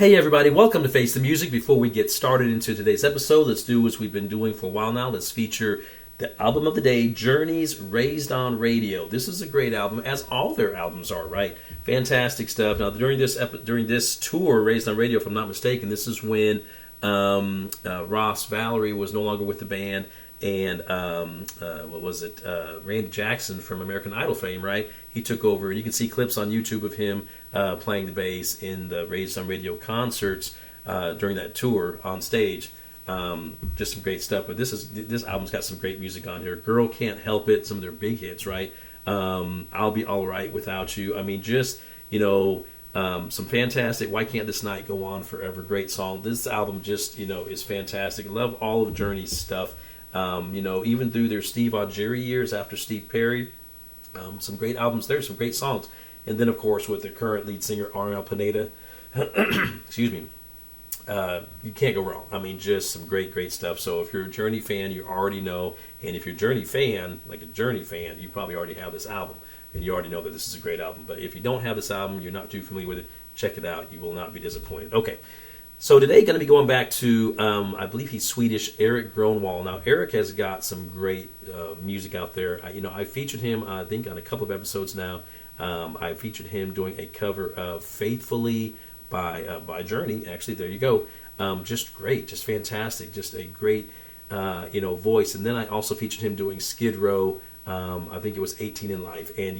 Hey everybody, welcome to Face the Music. Before we get started into today's episode, let's do as we've been doing for a while now. Let's feature the album of the day, Journey's Raised on Radio. This is a great album, as all their albums are, right? Fantastic stuff. Now, during this tour, Raised on Radio, if I'm not mistaken, this is when Ross Valerie was no longer with the band, and Randy Jackson from American Idol fame, right? He took over, and you can see clips on YouTube of him playing the bass in the Raised on Radio concerts during that tour on stage. Just some great stuff. But this album's got some great music on here. Girl Can't Help It, some of their big hits, right? I'll Be Alright Without You. I mean, some fantastic Why Can't This Night Go On Forever? Great song. This album just, is fantastic. Love all of Journey's stuff. Even through their Steve Augeri years after Steve Perry, some great albums there, some great songs. And then, of course, with their current lead singer, Ariel Pineda, excuse me, you can't go wrong. I mean, just some great, great stuff. So if you're a Journey fan, you already know. And if you're a Journey fan, like a Journey fan, you probably already have this album. And you already know that this is a great album. But if you don't have this album, you're not too familiar with it, check it out. You will not be disappointed. Okay. So today, going to be going back to, I believe he's Swedish, Erik Grönwall. Now, Erik has got some great music out there. I featured him, I think, on a couple of episodes now. I featured him doing a cover of Faithfully by Journey. Actually, there you go. Just great, just fantastic, just a great, voice. And then I also featured him doing Skid Row. I think it was 18 in Life. And,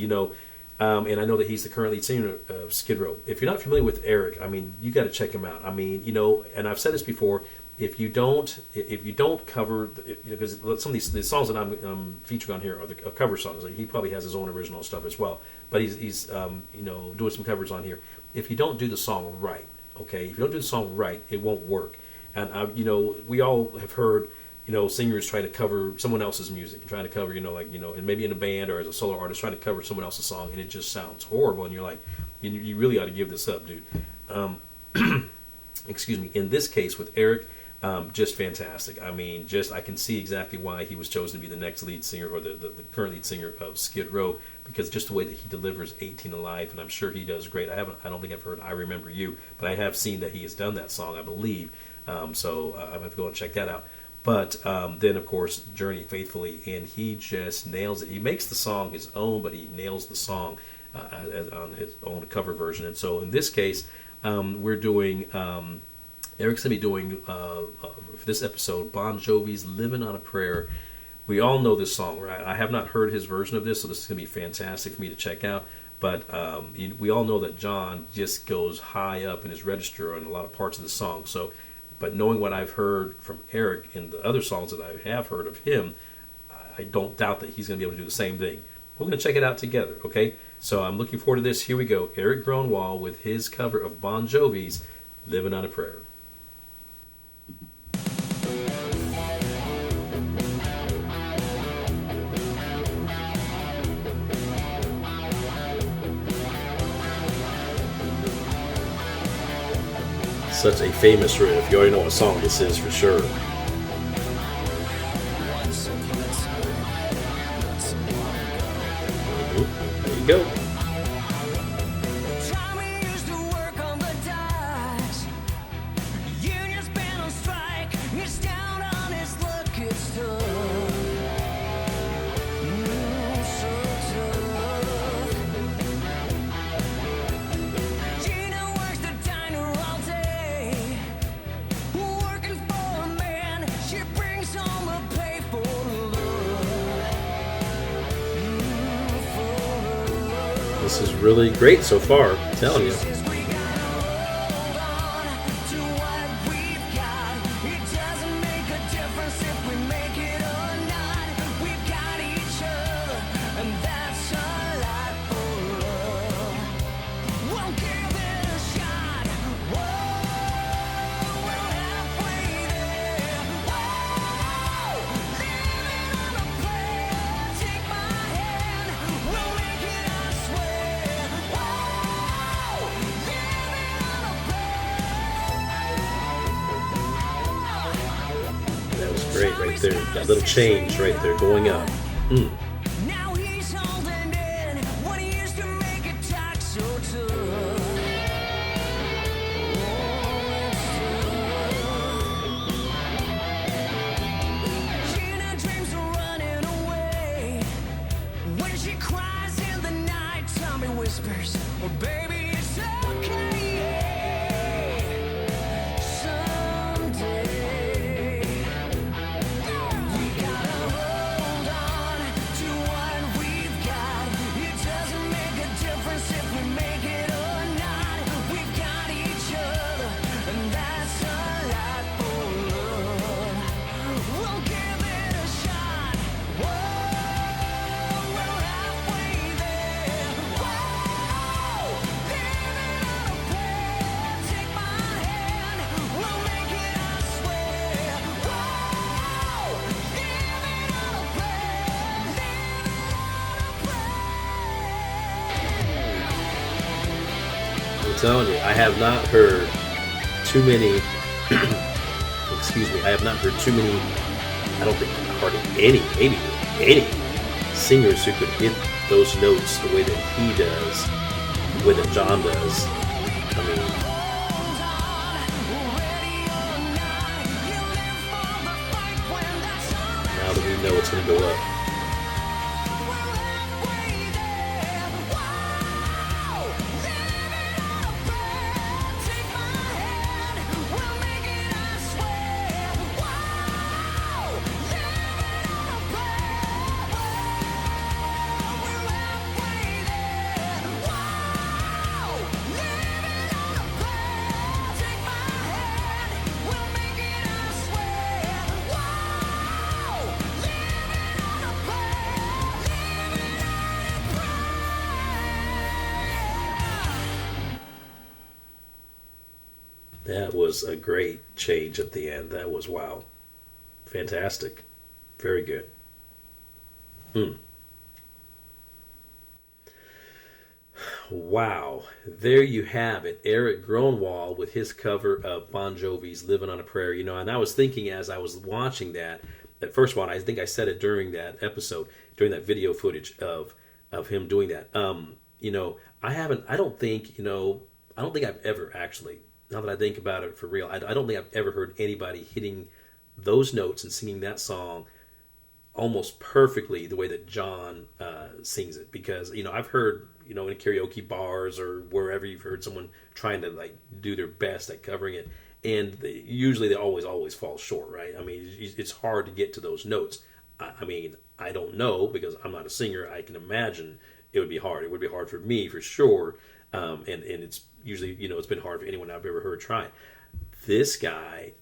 and I know that he's the current lead singer of Skid Row. If you're not familiar with Erik, I mean, you got to check him out. I mean, and I've said this before. If you don't cover, because some of these songs that I'm featuring on here are the cover songs. Like, he probably has his own original stuff as well, but he's doing some covers on here. If you don't do the song right, okay, if you don't do the song right, it won't work. And we all have heard singers try to cover someone else's music, trying to cover and maybe in a band or as a solo artist trying to cover someone else's song, and it just sounds horrible. And you're like, you really ought to give this up, dude. Excuse me. In this case with Erik. Just fantastic. I mean, I can see exactly why he was chosen to be the next lead singer or the current lead singer of Skid Row, because just the way that he delivers 18 in Life, and I'm sure he does great. I don't think I've heard I Remember You, but I have seen that he has done that song, I believe. So I'm going to have to go and check that out. But then, of course, Journey, Faithfully, and he just nails it. He makes the song his own, but he nails the song on his own cover version. And so in this case, we're doing... Erik's going to be doing, for this episode, Bon Jovi's Livin' on a Prayer. We all know this song, right? I have not heard his version of this, so this is going to be fantastic for me to check out. But we all know that John just goes high up in his register on a lot of parts of the song. But knowing what I've heard from Erik in the other songs that I have heard of him, I don't doubt that he's going to be able to do the same thing. We're going to check it out together, okay? So I'm looking forward to this. Here we go. Erik Grönwall with his cover of Bon Jovi's Livin' on a Prayer. Such a famous riff. You already know what song this is for sure. There you go. This is really great so far, I'm telling you. Great right there. That little change right there going up. telling you, I have not heard too many. Excuse me, I have not heard too many. I don't think hardly any, maybe any singers who could hit those notes the way that he does, the way that John does. I mean, now that we know it's going to go up. That was a great change at the end. That was wow. Fantastic. Very good. Hmm. Wow. There you have it. Erik Grönwall with his cover of Bon Jovi's Livin' on a Prayer. You know, and I was thinking as I was watching that first of all, I think I said it during that episode, during that video footage of him doing that. You know, I don't think I've ever actually, now that I think about it for real, I don't think I've ever heard anybody hitting those notes and singing that song almost perfectly the way that John sings it. Because, you know, I've heard, you know, in karaoke bars or wherever you've heard someone trying to like do their best at covering it, and usually they always fall short, right? I mean, it's hard to get to those notes. I mean, I don't know because I'm not a singer. I can imagine it would be hard. It would be hard for me for sure, and it's usually, you know, it's been hard for anyone I've ever heard try. This guy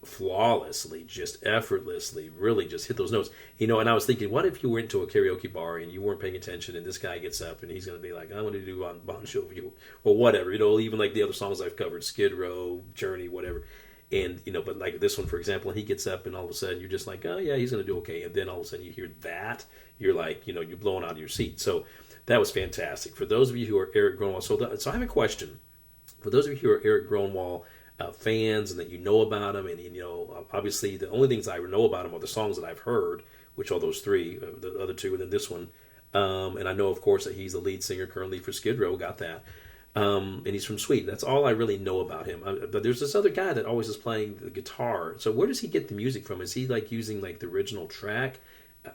flawlessly, just effortlessly, really just hit those notes. You know, and I was thinking, what if you went to a karaoke bar and you weren't paying attention, and this guy gets up and he's going to be like, I'm going to do Bon Jovi or whatever, you know, even like the other songs I've covered, Skid Row, Journey, whatever. And, you know, but like this one, for example, and he gets up and all of a sudden you're just like, oh yeah, he's going to do okay. And then all of a sudden you hear that, you're like, you know, you're blowing out of your seat. So that was fantastic. For those of you who are Erik Grönwall, so I have a question. For those of you who are Erik Grönwall fans and that you know about him, and you know, obviously the only things I know about him are the songs that I've heard, which are those three, the other two, and then this one. And I know, of course, that he's the lead singer currently for Skid Row. Got that. And he's from Sweden. That's all I really know about him. But there's this other guy that always is playing the guitar. So where does he get the music from? Is he like using like the original track?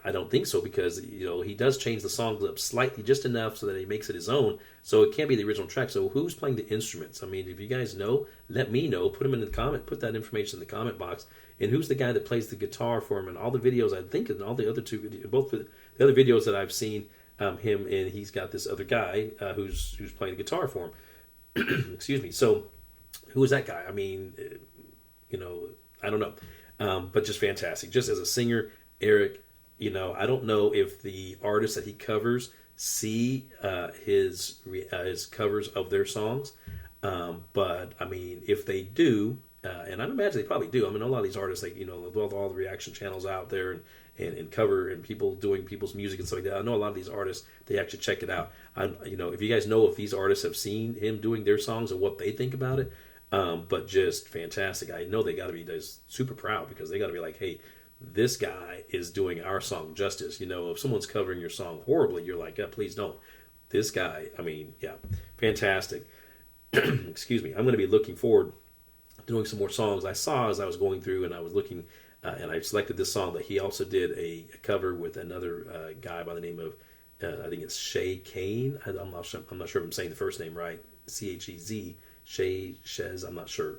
I don't think so, because, you know, he does change the songs up slightly, just enough so that he makes it his own. So it can't be the original track. So who's playing the instruments? I mean, if you guys know, let me know. Put them in the comment. Put that information in the comment box. And who's the guy that plays the guitar for him? And all the videos, I think, and all the other two, both the other videos that I've seen him in, he's got this other guy who's playing the guitar for him. Excuse me. So who is that guy? I mean, you know, I don't know. But just fantastic. Just as a singer, Erik. You know, I don't know if the artists that he covers see his covers of their songs, but I mean, if they do, and I imagine they probably do. I mean, a lot of these artists, like, you know, with all the reaction channels out there and cover and people doing people's music and stuff like that. I know a lot of these artists, they actually check it out. You know, if you guys know if these artists have seen him doing their songs and what they think about it, but just fantastic. I know they got to be just super proud, because they got to be like, hey, this guy is doing our song justice. You know, if someone's covering your song horribly, you're like, yeah, please don't. This guy, I mean, yeah, fantastic. Excuse me. I'm going to be looking forward to doing some more songs. I saw as I was going through and I was looking, and I selected this song, that he also did a cover with another guy by the name of, I think it's Shay Kane. I'm not sure if I'm saying the first name right. Chez, Shez, I'm not sure.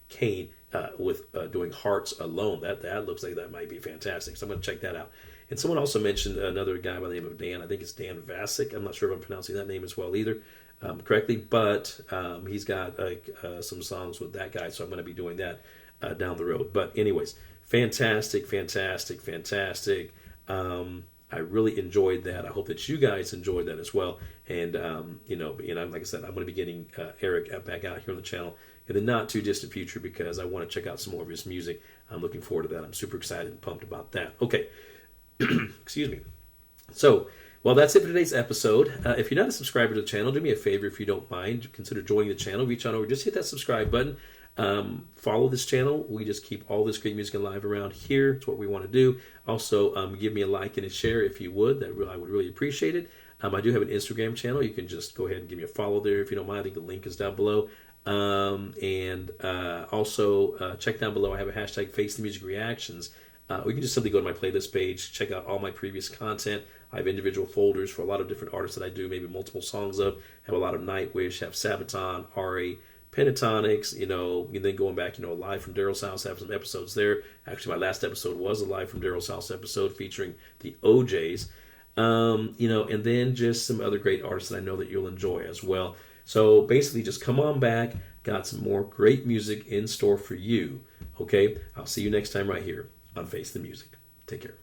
Kane. With doing Hearts Alone. That looks like that might be fantastic. So I'm going to check that out. And someone also mentioned another guy by the name of Dan. I think it's Dan Vasic. I'm not sure if I'm pronouncing that name as well either correctly, but he's got some songs with that guy, so I'm going to be doing that down the road. But anyways, fantastic. I really enjoyed that. I hope that you guys enjoyed that as well. And, you know, and like I said, I'm going to be getting Erik back out here on the channel in the not too distant future, because I want to check out some more of his music. I'm looking forward to that. I'm super excited and pumped about that. Okay. Excuse me. So Well, that's it for today's episode. If you're not a subscriber to the channel, do me a favor if you don't mind. Consider joining the channel. Reach on over, just hit that subscribe button. Follow this channel. We just keep all this great music alive around here. It's what we want to do. Also, give me a like and a share if you would. I would really appreciate it. I do have an Instagram channel. You can just go ahead and give me a follow there if you don't mind. I think the link is down below. Also, check down below. I have a hashtag Face the Music Reactions. Or you can just simply go to my playlist page, check out all my previous content. I have individual folders for a lot of different artists that I do maybe multiple songs of. Have a lot of Nightwish, have Sabaton, Ari, Pentatonics, and then going back, live from Daryl's house, have some episodes there. Actually, my last episode was a live from Daryl's house episode featuring the OJs. And then just some other great artists that I know that you'll enjoy as well. So basically, just come on back. Got some more great music in store for you. Okay, I'll see you next time right here on Face the Music. Take care.